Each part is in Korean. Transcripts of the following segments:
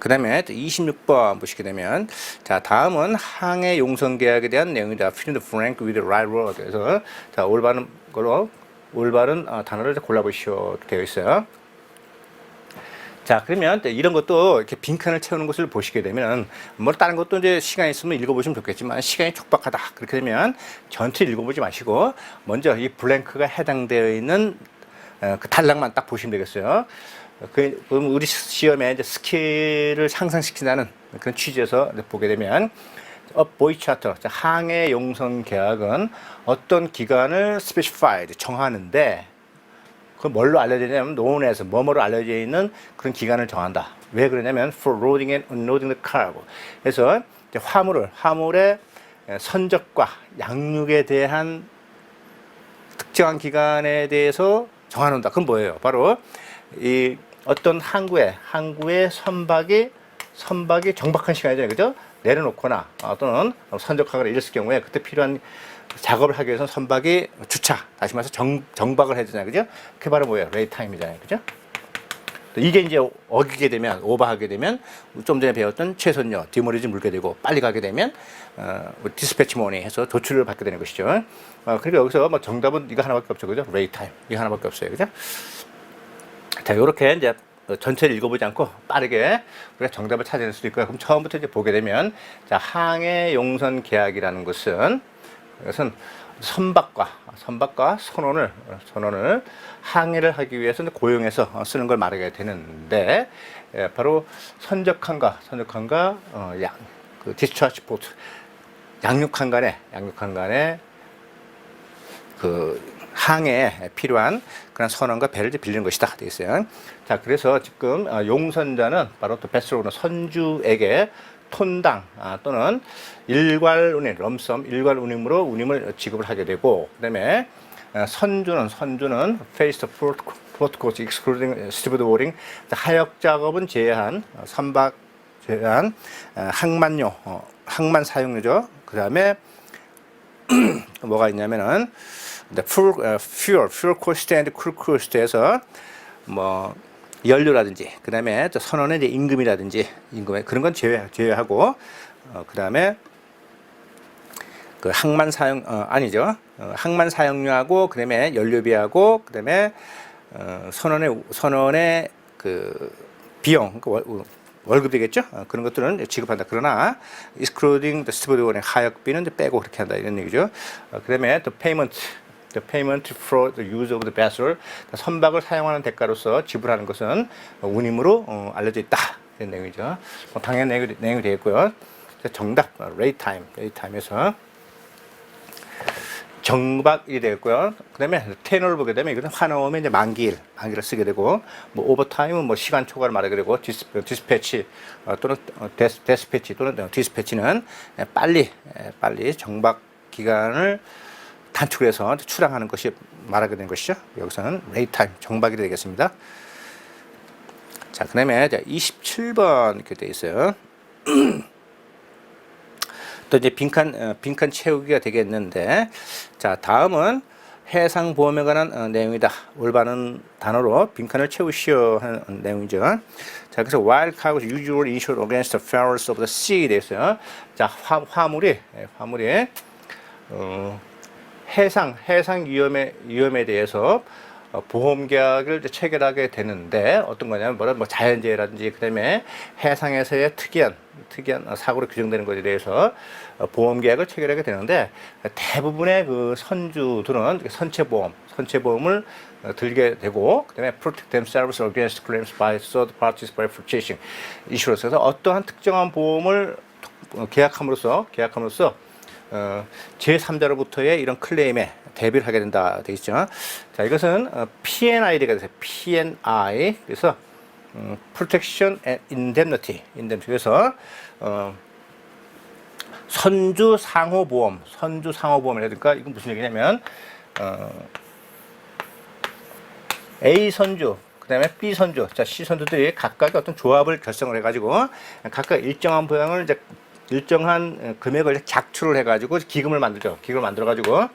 그 다음에 26번 보시게 되면, 자, 다음은 항해 용선 계약에 대한 내용이다. Fill in the blank with the right word. 그래서, 자, 올바른 단어를 골라보시오. 되어 있어요. 자, 그러면 이런 것도 이렇게 빈칸을 채우는 것을 보시게 되면, 뭐, 다른 것도 이제 시간이 있으면 읽어보시면 좋겠지만, 시간이 촉박하다. 그렇게 되면 전체를 읽어보지 마시고, 먼저 이 블랭크가 해당되어 있는 그 단락만 딱 보시면 되겠어요. 그럼 우리 시험에 이제 스킬을 상승시킨다는 그런 취지에서 보게 되면, 보이 차터, 항해 용선 계약은 어떤 기간을 specified, 정하는데, 그 뭘로 알려져 있냐면 known에서 뭐뭐로 알려져 있는 그런 기간을 정한다. 왜 그러냐면 for loading and unloading the cargo. 그래서 화물의 선적과 양육에 대한 특정한 기간에 대해서 정해놓는다. 그건 뭐예요? 바로 이 어떤 항구의 선박이 정박한 시간이잖아요, 그죠? 내려놓거나 또는 선적하거나 이랬을 경우에 그때 필요한 작업을 하기 위해서 선박이 다시 말해서 정박을 해야 되잖아요, 그죠? 그게 바로 뭐예요? 레이 타임이잖아요, 그죠? 이게 이제 어기게 되면, 오버하게 되면, 좀 전에 배웠던 최선료, 디모리지 물게 되고, 빨리 가게 되면, 디스패치 모니 해서 도출을 받게 되는 것이죠. 그러니까 여기서 뭐 정답은 이거 하나밖에 없죠, 그죠? 레이 타임. 이거 하나밖에 없어요, 그죠? 자, 요렇게 이제 전체를 읽어보지 않고 빠르게 우리가 정답을 찾아낼 수도 있고요. 그럼 처음부터 이제 보게 되면, 자, 항해 용선 계약이라는 것은, 이것은 선박과 선원을 항해를 하기 위해서 고용해서 쓰는 걸 말하게 되는데, 바로 선적함과 디스차지 포트, 양육함 간의 그 항해에 필요한 그런 선원과 배를 이제 빌리는 것이다 되어 있어요. 자, 그래서 지금 용선자는 바로 또 베스로는 선주에게 톤당 또는 일괄 운임, 럼섬 일괄 운임을 지급을 하게 되고, 그다음에 선주는 face the port cost excluding stevedboarding, 하역 작업은 제한, 선박 제한, 항만 사용료죠. 그다음에 뭐가 있냐면은 fuel cost and crew cost에서 뭐 연료라든지, 그 다음에 선원의 이제 임금이라든지, 그런 건 제외하고, 그 다음에 그 항만 사용료하고, 그 다음에 연료비하고, 그 다음에 선원의 그 비용, 월급이겠죠? 그런 것들은 지급한다. 그러나 excluding the stevedboarding, 하역비는 빼고 그렇게 한다, 이런 얘기죠. 그 다음에 또 the payment for the use of the vessel, 선박을 사용하는 대가로서 지불하는 것은 운임으로 알려져 있다, 이런 내용이죠. 당연히 내용이 되겠고요. 정답 레이 타임에서 정박이 되겠고요. 그 다음에 테너를 보게 되면 이것은 화나오면 이제 만기를 쓰게 되고, 뭐 오버타임은 뭐 시간 초과를 말하게 되고, 디스패치 또는 디스패치는 빨리 정박 기간을 단축해서 출항하는 것이 말하게 된 것이죠. 여기서는 레이 타임, 정박이 되겠습니다. 자, 그 다음에 27번 이렇게 되어 있어요. 또 이제 빈칸 채우기가 되겠는데, 자, 다음은 해상보험에 관한 내용이다. 올바른 단어로 빈칸을 채우시오 하는 내용이죠. 자, 그래서 while cargo is usually insured against the perils of the sea 되어 있어요. 자, 화물이 해상 위험에 대해서 보험 계약을 체결하게 되는데, 어떤 거냐면 뭐 자연재해라든지, 그다음에 해상에서의 특이한 사고로 규정되는 것에 대해서 보험 계약을 체결하게 되는데, 대부분의 그 선주들은 선체보험을 들게 되고, 그다음에 protect themselves against claims by third parties by purchasing insurance에서 어떠한 특정한 보험을 계약함으로써 제3자로부터의 이런 클레임에 대비를 하게 된다 되어 있죠. 자, 이것은 P&I가 되세요. P&I. 그래서 Protection and Indemnity. 그래서 선주 상호보험이라든가, 이건 무슨 얘기냐면 A 선주, 그 다음에 B 선주, 자, C 선주들이 각각의 어떤 조합을 결성을 해가지고 각각 일정한 보험을 이제 일정한 금액을 작출을 해가지고 기금을 만들죠. 기금을 만들어가지고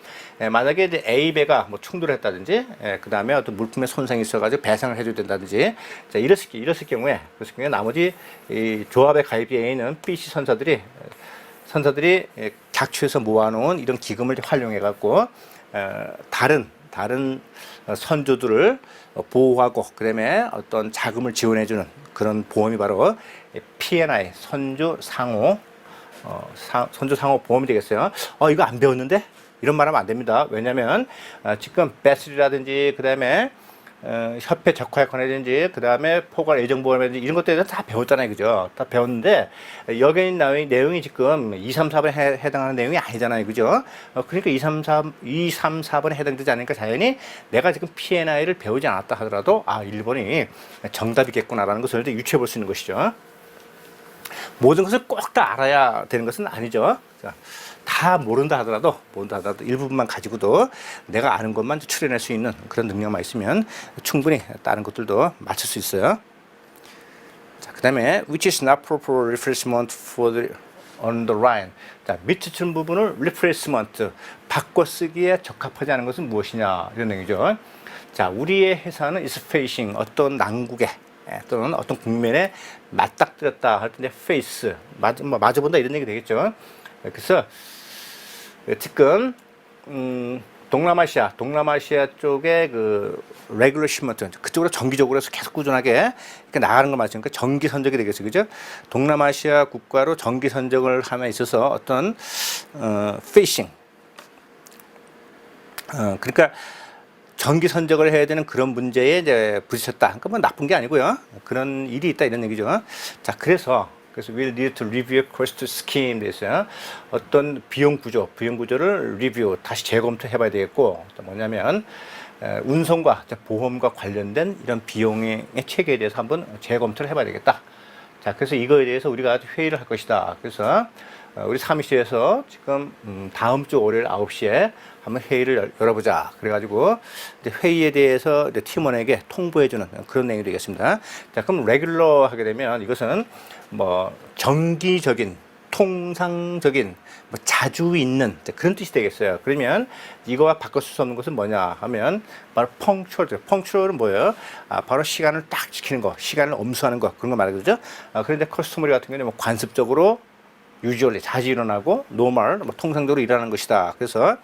만약에 이제 A 배가 뭐 충돌했다든지, 그 다음에 어떤 물품에 손상이 있어가지고 배상을 해줘야 된다든지, 자 이랬을 경우에 나머지 이 조합에 가입되어 있는 BC 선사들이 작출해서 모아놓은 이런 기금을 활용해갖고 다른 선조들을 보호하고 그다음에 어떤 자금을 지원해주는 그런 보험이 바로 P&I 선조 상호 보험이 되겠어요. 이거 안 배웠는데? 이런 말하면 안 됩니다. 왜냐하면 지금 배슬이라든지 그다음에 협회 적화약관이라든지 그다음에 포괄 애정보험이라든지 이런 것들에 대해서 다 배웠잖아요, 그죠? 다 배웠는데 여기 있는 내용이 지금 2, 3, 4번에 해당하는 내용이 아니잖아요, 그죠? 그러니까 2, 3, 4번에 해당되지 않으니까 자연히 내가 지금 P&I를 배우지 않았다 하더라도 1번이 정답이겠구나라는 것을 이제 유추해 볼 수 있는 것이죠. 모든 것을 꼭 다 알아야 되는 것은 아니죠. 다 모른다 하더라도 일부분만 가지고도 내가 아는 것만 추려낼 수 있는 그런 능력만 있으면 충분히 다른 것들도 맞출 수 있어요. 자, 그 다음에 which is not proper replacement for the on the line. 자, 밑에 준 부분을 replacement 바꿔쓰기에 적합하지 않은 것은 무엇이냐 이런 내용이죠. 자, 우리의 회사는 is facing 어떤 난국에 또는 어떤 국면에 맞닥뜨렸다 할 때 face 마주본다 이런 얘기 되겠죠. 그래서 지금 동남아시아 쪽에 그 레귤러 시먼트 그쪽으로 정기적으로 해서 계속 꾸준하게 이렇게 나가는 거 맞으니까 정기 선적이 되겠죠, 그죠? 동남아시아 국가로 정기 선적을 함에 있어서 어떤 페이싱 그러니까 정기 선적을 해야 되는 그런 문제에 이제 부딪혔다. 그러니까 뭐 나쁜 게 아니고요. 그런 일이 있다 이런 얘기죠. 자, 그래서 we'll need to review cost scheme 됐어요. 어떤 비용 구조를 리뷰 다시 재검토해 봐야 되겠고 또 뭐냐면 운송과 보험과 관련된 이런 비용의 체계에 대해서 한번 재검토를 해 봐야 되겠다. 자, 그래서 이거에 대해서 우리가 회의를 할 것이다. 그래서 우리 사무실에서 지금 다음 주 월요일 9시에 한번 회의를 열어보자. 그래가지고 이제 회의에 대해서 이제 팀원에게 통보해주는 그런 내용이 되겠습니다. 자, 그럼 레귤러 하게 되면 이것은 뭐 정기적인, 통상적인, 뭐 자주 있는 그런 뜻이 되겠어요. 그러면 이거와 바꿀 수 없는 것은 뭐냐 하면 바로 펑츄얼. 펑츄얼은 뭐예요? 바로 시간을 딱 지키는 거, 시간을 엄수하는 거 그런 거 말하죠. 그런데 커스터머리 같은 경우는 뭐 관습적으로 유주얼리 자주 일어나고 노멀 뭐 통상적으로 일어나는 것이다. 그래서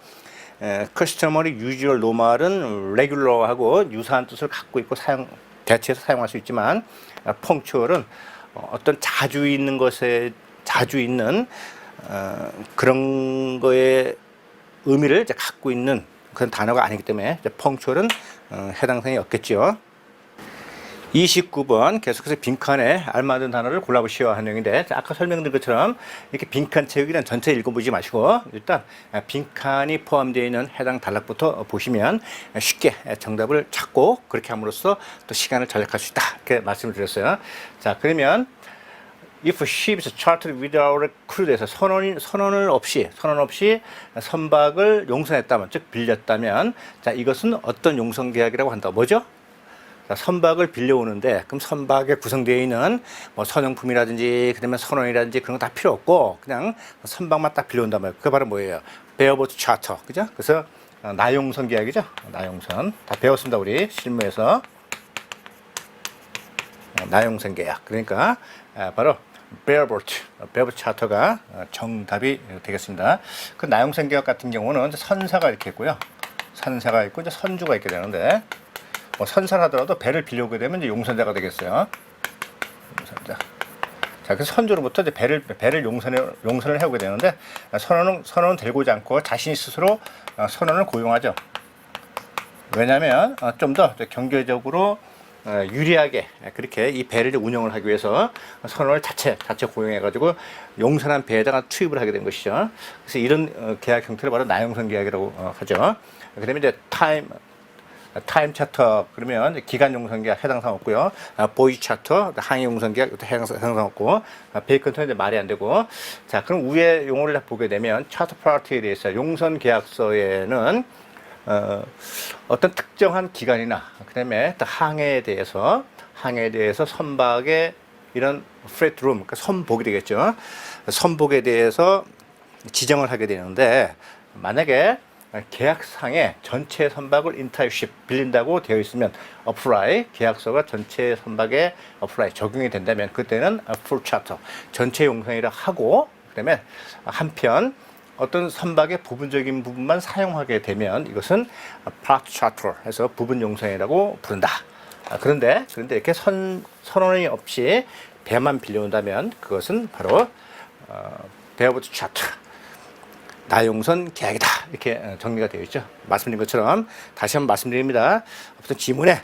커스터머리 유주얼 노멀은 레귤러하고 유사한 뜻을 갖고 있고 대체해서 사용할 수 있지만 펑츄얼은 어떤 자주 있는 그런 거에 의미를 이제 갖고 있는 그런 단어가 아니기 때문에 펑츄얼은 해당 사항이 없겠죠. 29번 계속해서 빈칸에 알맞은 단어를 골라보시오 하는 내용인데 아까 설명드린 것처럼 이렇게 빈칸 채우기는 전체 읽어보지 마시고 일단 빈칸이 포함되어 있는 해당 단락부터 보시면 쉽게 정답을 찾고 그렇게 함으로써 또 시간을 절약할 수 있다 이렇게 말씀을 드렸어요. 자, 그러면 if ship is chartered without a crew에서 선원 없이 선박을 용선했다면 즉 빌렸다면 자, 이것은 어떤 용선 계약이라고 한다. 뭐죠? 자, 선박을 빌려오는데 그럼 선박에 구성되어 있는 뭐 선용품이라든지 그다음에 선원이라든지 그런 거 다 필요 없고 그냥 선박만 딱 빌려온단 말이에요. 그게 바로 뭐예요? 베어보트 차터, 그죠? 그래서 나용선 계약이죠. 나용선 다 배웠습니다 우리 실무에서. 나용선 계약 그러니까 바로 베어보트 차터가 정답이 되겠습니다. 그 나용선 계약 같은 경우는 선사가 이렇게 있고요. 선사가 있고 이제 선주가 있게 되는데. 뭐 선사를 하더라도 배를 빌려오게 되면 이제 용선자가 되겠어요. 용선자. 자, 그래서 선조로부터 이제 배를 용선을 해오게 되는데 선원은 데리고 오지 않고 자신이 스스로 선원을 고용하죠. 왜냐하면 좀 더 경제적으로 유리하게 그렇게 이 배를 운영을 하기 위해서 선원을 자체 고용해가지고 용선한 배에다가 투입을 하게 된 것이죠. 그래서 이런 계약 형태를 바로 나용선 계약이라고 하죠. 그다음에 이제 타임 차터 그러면 기간 용선 계약 해당 사항 없고요. 보이 차터 항해 용선 계약 해당 사항 없고 베이컨트는 이제 말이 안 되고. 자, 그럼 위에 용어를 보게 되면 차터 파티에 대해서 용선 계약서에는 어떤 특정한 기간이나 그다음에 항해에 대해서 선박의 이런 freight room, 그러니까 선복이 되겠죠. 선복에 대해서 지정을 하게 되는데, 만약에 계약상에 전체 선박을 인타입십 빌린다고 되어 있으면 apply, 계약서가 전체 선박에 apply 적용이 된다면 그때는 full charter, 전체 용선이라 하고, 그다음에 한편 어떤 선박의 부분적인 부분만 사용하게 되면 이것은 part charter 해서 부분 용선이라고 부른다. 그런데 이렇게 선언이 없이 배만 빌려온다면 그것은 바로 bareboat charter, 나용선 계약이다, 이렇게 정리가 되어 있죠. 말씀드린 것처럼 다시 한번 말씀드립니다. 어떤 지문에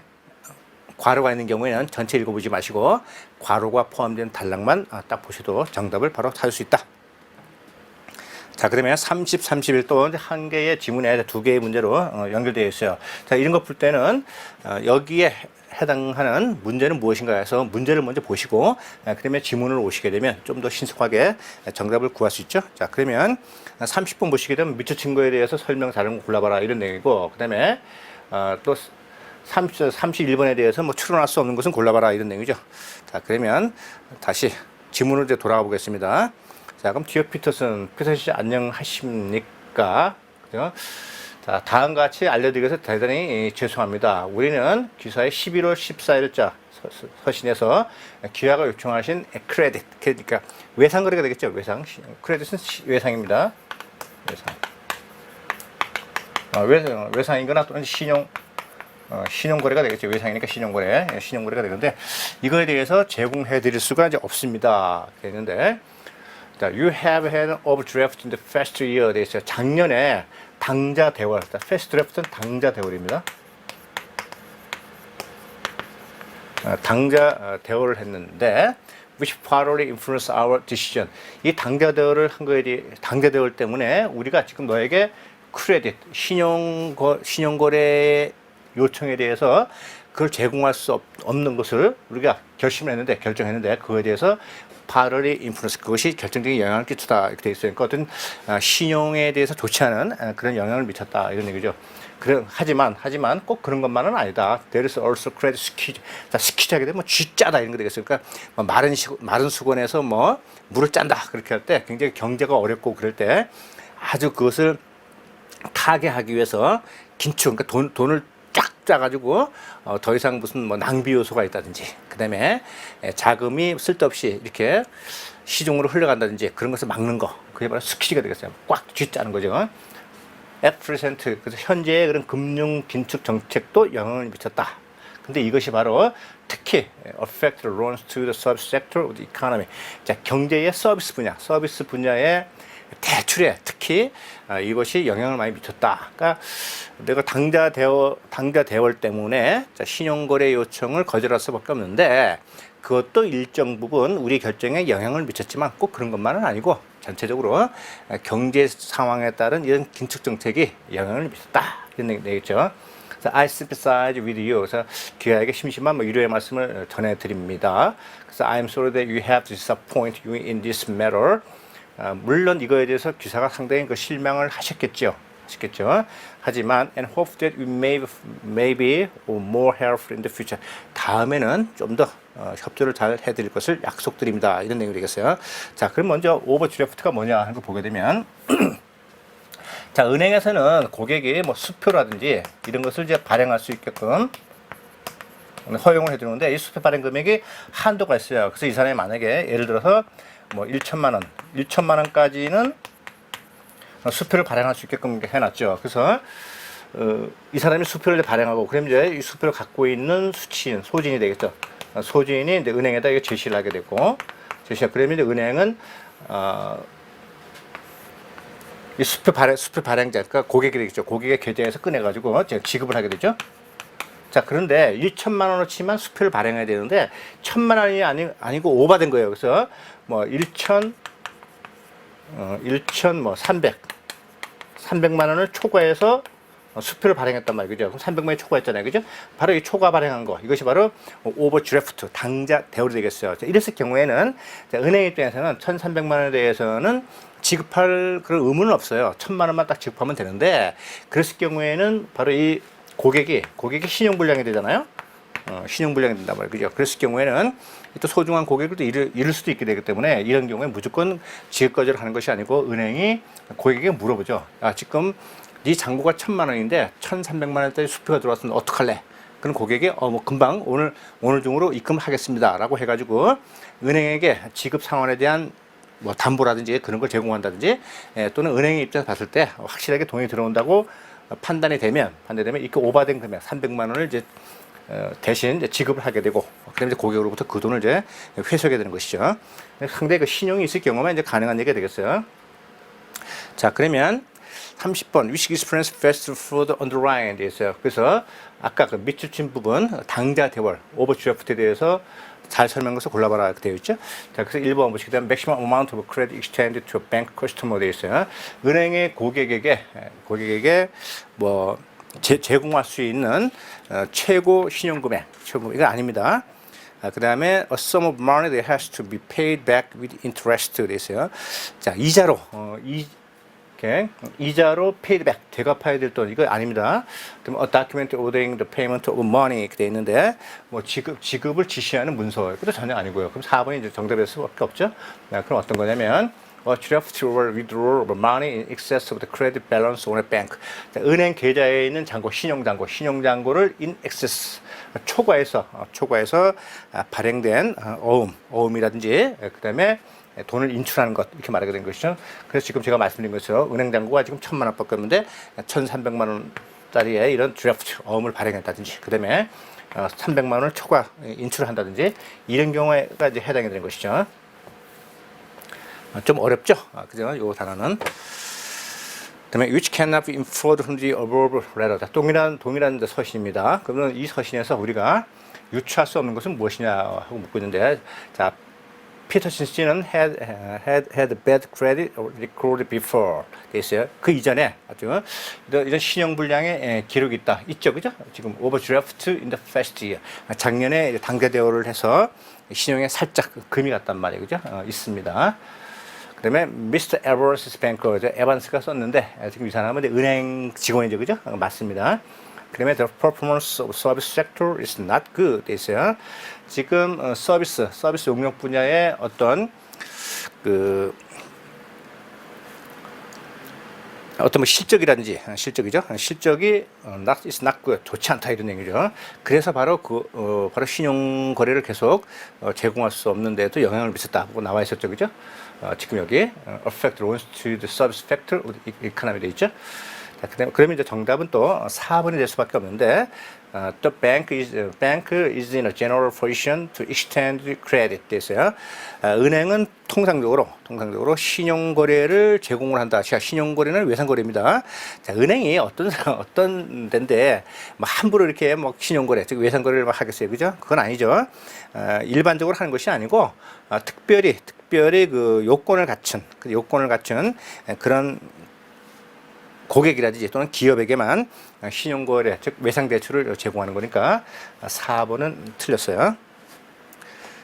괄호가 있는 경우에는 전체 읽어보지 마시고 괄호가 포함된 단락만 딱 보셔도 정답을 바로 찾을 수 있다. 자, 그러면 30, 31 또 한 개의 지문에 두 개의 문제로 연결되어 있어요. 자, 이런 거 풀 때는 여기에 해당하는 문제는 무엇인가 해서 문제를 먼저 보시고 그러면 지문을 오시게 되면 좀 더 신속하게 정답을 구할 수 있죠. 자, 그러면 30번 보시게 되면 미처 친거에 대해서 설명 다른 거 골라봐라 이런 내용이고, 그 다음에 또 31번에 대해서 뭐 추론할 수 없는 것은 골라봐라 이런 내용이죠. 자, 그러면 다시 지문으로 이제 돌아가 보겠습니다. 자, 그럼 디어 피터슨 씨 안녕하십니까? 그죠? 자, 다음과 같이 알려드리기 위해서 대단히 죄송합니다. 우리는 기사의 11월 14일자 서신에서 기아가 요청하신 크레딧, 그러니까 외상거래가 되겠죠. 외상, 크레딧은 외상입니다. 외상. 외상이거나 또는 신용거래가 되겠죠. 외상이니까 신용거래가 되는데 이거에 대해서 제공해 드릴 수가 이제 없습니다. 되는데, 자, you have had an overdraft in the past year. 돼 있어요. 작년에 당자 대월. fast draft는 당자 대월입니다. 당자 대월을 했는데, which partly influence our decision. 이 당자 대월을 한 거에 대해, 당자 대월 때문에 우리가 지금 너에게 크레딧, 신용거래 요청에 대해서 그걸 제공할 수 없는 것을 우리가 결정했는데 그거에 대해서 partly influence, 그것이 결정적인 영향을 끼쳤다 이렇게 돼 있어요. 그러니까 어떤 신용에 대해서 좋지 않은 그런 영향을 미쳤다 이런 얘기죠. 하지만 꼭 그런 것만은 아니다. There is also credit squeeze. 자, 스퀴즈 하게 되면 쥐짜다 이런 거 되겠어요. 그러니까 마른 수건에서 뭐 물을 짠다 그렇게 할 때 굉장히 경제가 어렵고 그럴 때 아주 그것을 타개하기 위해서 긴축, 그러니까 돈을 쫙 짜가지고 더 이상 무슨 뭐 낭비 요소가 있다든지, 그 다음에 자금이 쓸데없이 이렇게 시중으로 흘러간다든지 그런 것을 막는 거, 그게 바로 스퀴즈가 되겠어요. 꽉 쥐짜는 거죠. at present, 그래서 현재의 그런 금융 긴축 정책도 영향을 미쳤다. 근데 이것이 바로 특히 affect loans to the service sector of the economy. 자, 경제의 서비스 분야의 대출에 특히 이것이 영향을 많이 미쳤다. 그러니까 내가 당자 대월 때문에 신용거래 요청을 거절할 수밖에 없는데 그것도 일정 부분 우리 결정에 영향을 미쳤지만 꼭 그런 것만은 아니고 전체적으로 경제 상황에 따른 이런 긴축 정책이 영향을 미쳤다 이런 얘기겠죠. 그래서 I sympathize with you. 그래서 기아에게 심심한 위로의 말씀을 전해드립니다. 그래서 I'm sorry that you have to disappoint you in this matter. 물론 이거에 대해서 기사가 상당히 실망을 하셨겠죠. 하지만 and hope that we may be more helpful in the future. 다음에는 좀 더 협조를 잘 해드릴 것을 약속드립니다. 이런 내용이 되겠어요. 자, 그럼 먼저 오버드래프트가 뭐냐 하는 거 보게 되면 자, 은행에서는 고객이 뭐 수표라든지 이런 것을 이제 발행할 수 있게끔 허용을 해주는데 이 수표 발행 금액이 한도가 있어요. 그래서 이 사람이 만약에 예를 들어서 뭐 1천만 원까지는 수표를 발행할 수 있게끔 해놨죠. 그래서 이 사람이 수표를 발행하고 그럼 이제 이 수표를 갖고 있는 소진이 되겠죠. 소진이 이제 은행에다 이거 제시를 하게 되고 그러면 이제 은행은 이 수표 발행자, 그러니까 고객이 되겠죠. 고객의 계좌에서 꺼내가지고 지급을 하게 되죠. 자, 그런데 1천만 원어치만 수표를 발행해야 되는데 1,000만 원이 아니고 오버된 거예요. 그래서 뭐 300만 원을 초과해서 수표를 발행했단 말이죠. 그럼 300만 원이 초과했잖아요. 그죠? 바로 이 초과 발행한 거. 이것이 바로 오버드래프트, 당자 대월이 되겠어요. 자, 이랬을 경우에는 은행 입장에서는 1,300만 원에 대해서는 지급할 그런 의무는 없어요. 1,000만 원만 딱 지급하면 되는데 그랬을 경우에는 바로 이 고객이 신용불량이 되잖아요. 신용불량이 된단 말이에요. 그죠? 그랬을 경우에는 또 소중한 고객을 또 잃을 수도 있게 되기 때문에 이런 경우에 무조건 지급 거절을 하는 것이 아니고 은행이 고객에게 물어보죠. 지금 네 잔고가 1,000만 원인데 1,300만 원짜리 수표가 들어왔으면 어떡할래? 그럼 고객이 뭐 금방 오늘 중으로 입금하겠습니다라고 해가지고 은행에게 지급 상환에 대한 뭐 담보라든지 그런 걸 제공한다든지 또는 은행의 입장에서 봤을 때 확실하게 돈이 들어온다고 판단이 되면 이렇게 오바된 금액 300만 원을 이제 대신 이제 지급을 하게 되고 그다음에 이제 고객으로부터 그 돈을 이제 회수하게 되는 것이죠. 상당히 그 신용이 있을 경우만 이제 가능한 얘기가 되겠어요. 자, 그러면 30번 Which experience best food on the line 돼 있어요. 그래서 아까 그 밑줄 친 부분 당좌 대월 오버드래프트에 대해서 잘 설명해서 골라봐라 이렇게 되어 있죠. 자, 그래서 1번 보시게 되면 maximum amount of credit extended to a bank customer 되어 있어요. 은행의 고객에게 뭐 제공할 수 있는 최고 신용금액, 이거 아닙니다. 그 다음에 a sum of money that has to be paid back with interest 되어 있어요. 자, 이자로 이자로 paid back 되갚아야 될 돈 이거 아닙니다. 그럼 a document ordering the payment of money 이렇게 돼 있는데 뭐 지급을 지시하는 문서 이것도 전혀 아니고요. 그럼 4번이 이제 정답일 수밖에 없죠. 그럼 어떤 거냐면 a draft or withdrawal of money in excess of the credit balance on a bank. 자, 은행 계좌에 있는 잔고 신용잔고를 in excess 초과해서 발행된 어음이라든지 그다음에 돈을 인출하는 것 이렇게 말하게 된 것이죠. 그래서 지금 제가 말씀드린 것처럼 은행 잔고가 지금 1,000만 원밖에 없는데 1,300만 원짜리의 이런 드래프트 어음을 발행했다든지 그다음에 300만 원을 초과 인출한다든지 이런 경우에가 이제 해당이 되는 것이죠. 좀 어렵죠? 그죠? 요 단어는. 그다음에 which cannot be inferred from the above letter. 동일한 서신입니다. 그러면 이 서신에서 우리가 유추할 수 없는 것은 무엇이냐 하고 묻고 있는데, 자, 피터슨 씨는 had bad credit record before 돼 있어요. 그 이전에 아주 이런 신용불량의 기록이 있죠, 그죠? 지금 overdraft in the past year. 작년에 당좌 대여를 해서 신용에 살짝 금이 갔단 말이에요, 그죠? 있습니다. 그다음에 Mr. Evans Banker, 에반스가 썼는데 지금 이 사람은 은행 직원이죠, 그죠? 맞습니다. 그다음에 the performance of service sector is not good 돼 있어요. 지금 서비스 용역 분야의 어떤 뭐 실적이라든지 실적이 is not good 좋지 않다 이런 얘기죠. 그래서 바로 바로 신용 거래를 계속 제공할 수 없는데도 영향을 미쳤다고 나와 있었죠, 그죠? 지금 여기 affect loans to the service factor of the economy 돼 있죠. 자, 그러면 이제 정답은 또 4번이 될 수밖에 없는데, the bank is in a general position to extend credit 됐어요. 은행은 통상적으로 신용거래를 제공을 한다. 신용거래는 외상거래입니다. 자, 은행이 어떤 데인데, 뭐 함부로 이렇게 뭐 신용거래, 즉 외상거래를 막 하겠어요, 그죠? 그건 아니죠. 일반적으로 하는 것이 아니고, 특별히 그 요건을 갖춘 그런 고객이라든지 또는 기업에게만 신용거래, 즉 외상대출을 제공하는 거니까 4번은 틀렸어요.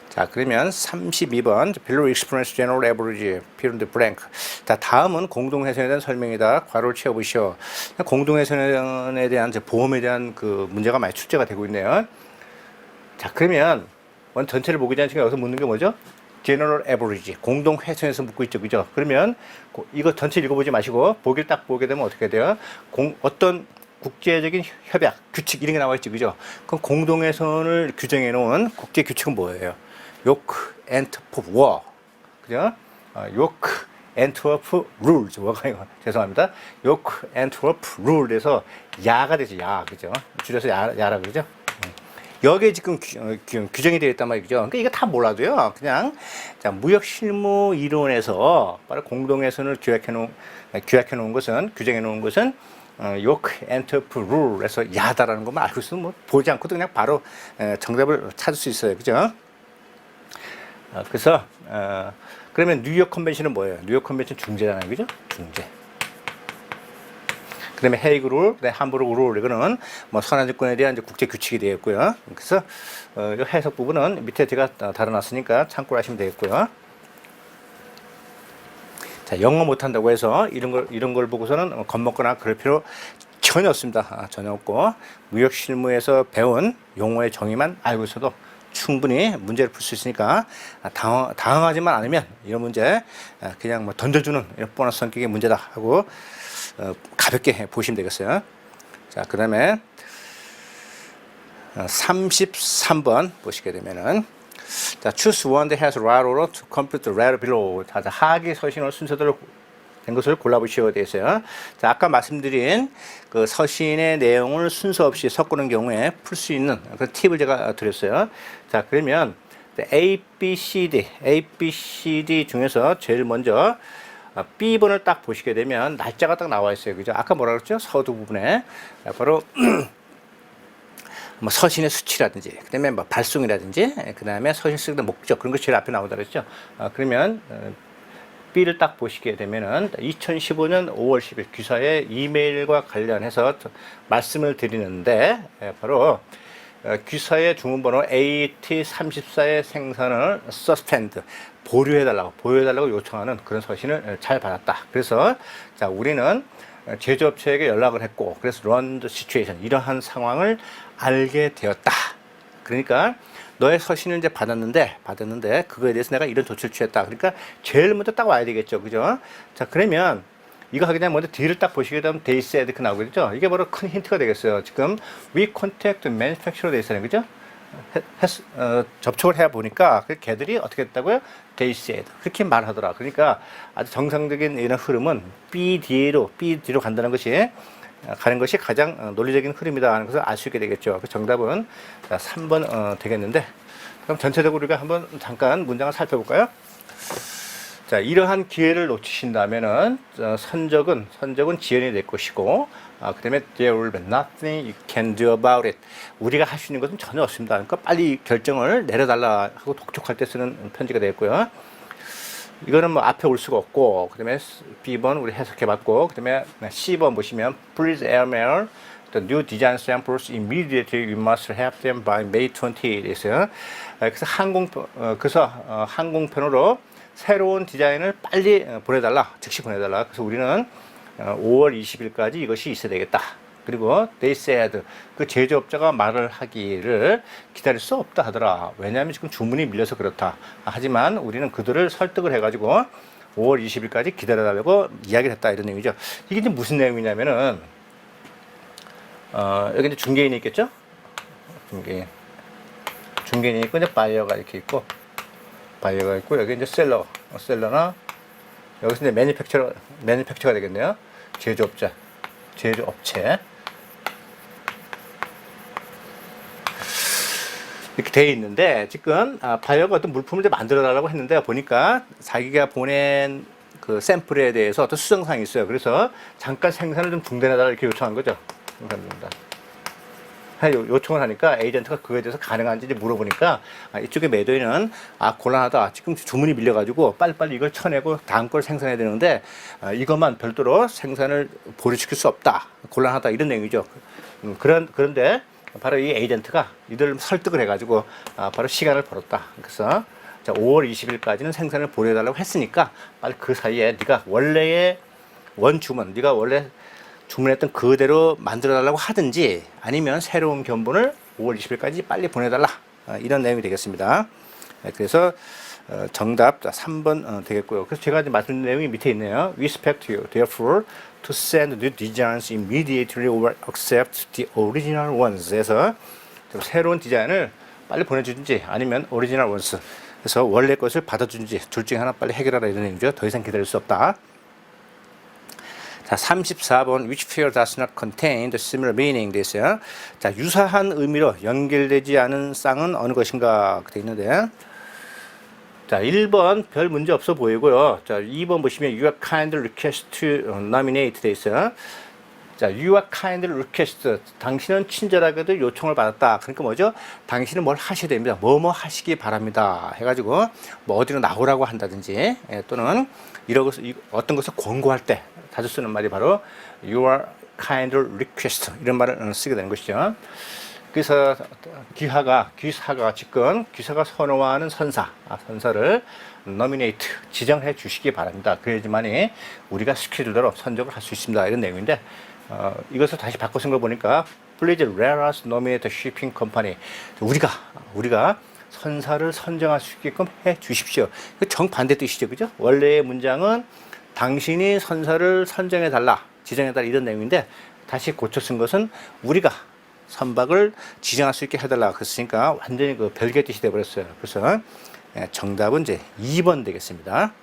자, 그러면 32번 Below Experience General Average Fill in the blank. 자, 다음은 공동회선에 대한 설명이다. 괄호를 채워보시오. 공동회선에 대한 보험에 대한 그 문제가 많이 출제가 되고 있네요. 자, 그러면 먼저 전체를 보기 전에 여기서 묻는 게 뭐죠? General Average, 공동 회선에서 묻고 있죠, 그죠? 그러면 이거 전체 읽어보지 마시고 보기를 딱 보게 되면 어떻게 돼요? 어떤 국제적인 협약, 규칙 이런 게 나와 있죠, 그죠? 그럼 공동 회선을 규정해 놓은 국제 규칙은 뭐예요? 요크 앤트워프 워, 그죠? 요크 앤트워프 룰즈, 뭐가 이거 죄송합니다. 요크 앤트워프 룰에서 야가 되죠, 야, 그죠? 줄여서 야라 그러죠? 여기에 지금 규정이 되어 있단 말이죠. 그러니까 이거 다 몰라도요. 그냥 자, 무역 실무 이론에서 바로 공동회선을 규정해 놓은 것은 요크 엔터프 룰에서 야다라는 것만 알고 있으면 뭐 보지 않고도 그냥 바로 정답을 찾을 수 있어요. 그죠? 그래서 그러면 뉴욕 컨벤션은 뭐예요? 뉴욕 컨벤션 중재잖아요. 그죠? 중재. 그다음에 헤이그 룰, 그다음에 함부르크 룰 이거는 뭐 선화증권에 대한 이제 국제 규칙이 되어 있고요. 그래서 이 해석 부분은 밑에 제가 달아놨으니까 참고를 하시면 되겠고요. 자, 영어 못한다고 해서 이런 걸 보고서는 겁먹거나 그럴 필요 전혀 없습니다. 전혀 없고 무역 실무에서 배운 용어의 정의만 알고 있어도 충분히 문제를 풀 수 있으니까 당황하지만 않으면 이런 문제 그냥 뭐 던져주는 이런 보너스 성격의 문제다 하고 가볍게 보시면 되겠어요. 자, 그 다음에 33번 보시게 되면은 자, choose one that has right order to compute the right below. 자, 하기 서신의 순서대로 된 것을 골라보시오 되어 있어요. 자, 아까 말씀드린 그 서신의 내용을 순서 없이 섞는 경우에 풀 수 있는 그런 팁을 제가 드렸어요. 자, 그러면 A, B, C, D 중에서 제일 먼저 B번을 딱 보시게 되면 날짜가 딱 나와 있어요. 그죠? 아까 뭐라 그랬죠? 서두 부분에 바로 뭐 서신의 수치라든지, 그다음에 뭐 발송이라든지, 그다음에 서신 쓰는 목적 그런 거 제일 앞에 나오다 그랬죠. 그러면 B를 딱 보시게 되면은 2015년 5월 10일 귀사의 이메일과 관련해서 말씀을 드리는데 바로 귀사의 주문번호 AT34의 생산을 suspend 보류해달라고 요청하는 그런 서신을 잘 받았다. 그래서 자, 우리는 제조업체에게 연락을 했고, 그래서 run the situation 이러한 상황을 알게 되었다. 그러니까 너의 서신을 이제 받았는데 그거에 대해서 내가 이런 조치를 취했다. 그러니까 제일 먼저 딱 와야 되겠죠, 그죠? 자, 그러면 이거 하기 전에 먼저 뒤를 딱 보시게 되면 they said 그 나오겠죠. 이게 바로 큰 힌트가 되겠어요. 지금 we contact the manufacturer 돼 있어요, 그죠? 접촉을 해 보니까 걔들이 어떻게 했다고요? They said 그렇게 말하더라. 그러니까 아주 정상적인 이런 흐름은 B 뒤로 간다는 것이 가장 논리적인 흐름이다 하는 것을 알 수 있게 되겠죠. 그 정답은 3번 되겠는데, 그럼 전체적으로 우리가 한번 잠깐 문장을 살펴볼까요? 자, 이러한 기회를 놓치신다면은 선적은 지연이 될 것이고, 그 다음에 there will be nothing you can do about it. 우리가 할 수 있는 것은 전혀 없습니다. 그러니까 빨리 결정을 내려달라 하고 독촉할 때 쓰는 편지가 되겠고요. 이거는 뭐 앞에 올 수가 없고, 그 다음에 B번 우리 해석해봤고, 그 다음에 C번 보시면 please email the new design samples immediately. You must have them by May 20일 있어요. 그래서 항공편으로 새로운 디자인을 빨리 즉시 보내달라. 그래서 우리는 5월 20일까지 이것이 있어야 되겠다. 그리고 they said 그 제조업자가 말을 하기를 기다릴 수 없다 하더라. 왜냐하면 지금 주문이 밀려서 그렇다. 하지만 우리는 그들을 설득을 해가지고 5월 20일까지 기다려달라고 이야기를 했다, 이런 내용이죠. 이게 이제 무슨 내용이냐면은 여기 이제 중개인이 있겠죠. 중개인이 있고 이제 바이어가 이렇게 있고 여기 이제 셀러나 여기서 이제 매니팩처가 되겠네요. 제조업체 이렇게 돼 있는데, 지금 바이어가 어떤 물품을 이제 만들어 달라고 했는데 보니까 자기가 보낸 그 샘플에 대해서 어떤 수정사항이 있어요. 그래서 잠깐 생산을 좀 중단해 달라 이렇게 요청한 거죠. 요청을 하니까 에이전트가 그거에 대해서 가능한지 물어보니까 이쪽에 매도인은 곤란하다. 지금 주문이 밀려가지고 빨리빨리 이걸 쳐내고 다음 걸 생산해야 되는데 이것만 별도로 생산을 보류시킬 수 없다. 곤란하다. 이런 내용이죠. 그런데 바로 이 에이전트가 이들 설득을 해가지고 바로 시간을 벌었다. 그래서 자, 5월 20일까지는 생산을 보류해달라고 했으니까 빨리 그 사이에 네가 원래의 네가 원래 주문했던 그대로 만들어달라고 하든지 아니면 새로운 견본을 5월 20일까지 빨리 보내달라. 이런 내용이 되겠습니다. 그래서 정답 3번 되겠고요. 그래서 제가 말씀드린 내용이 밑에 있네요. We expect you, therefore, to send new designs immediately or accept the original ones. 그래서 새로운 디자인을 빨리 보내주든지 아니면 original ones. 그래서 원래 것을 받아주든지 둘 중에 하나 빨리 해결하라, 이런 내용이죠. 더 이상 기다릴 수 없다. 자, 34번 which pair does not contain the similar meaning 돼 있어요. 자, 유사한 의미로 연결되지 않은 쌍은 어느 것인가 되어 있는데, 자, 1번 별 문제 없어 보이고요. 자, 2번 보시면 you are kindly request to nominate 돼 있어요. 자, you are kindly request, 당신은 친절하게도 요청을 받았다. 그러니까 뭐죠? 당신은 뭘 하셔야 됩니다. 뭐뭐 하시기 바랍니다. 해가지고 뭐 어디로 나오라고 한다든지, 또는 어떤 것을 권고할 때 자주 쓰는 말이 바로 you are kindly request, 이런 말을 쓰게 되는 것이죠. 그래서 귀사가 지금 귀사가 선호하는 선사를 nominate, 지정해 주시기 바랍니다. 그래야지만이 우리가 스케줄대로 선적을 할 수 있습니다. 이런 내용인데, 이것을 다시 바꿔 쓴 걸 보니까 Please let us nominate the shipping company. 우리가 선사를 선정할 수 있게끔 해 주십시오. 정반대 뜻이죠, 그죠? 원래의 문장은 당신이 선사를 선정해 달라, 지정해 달라 이런 내용인데 다시 고쳐 쓴 것은 우리가 선박을 지정할 수 있게 해달라 그랬으니까 완전히 그 별개의 뜻이 되어버렸어요. 그래서 정답은 이제 2번 되겠습니다.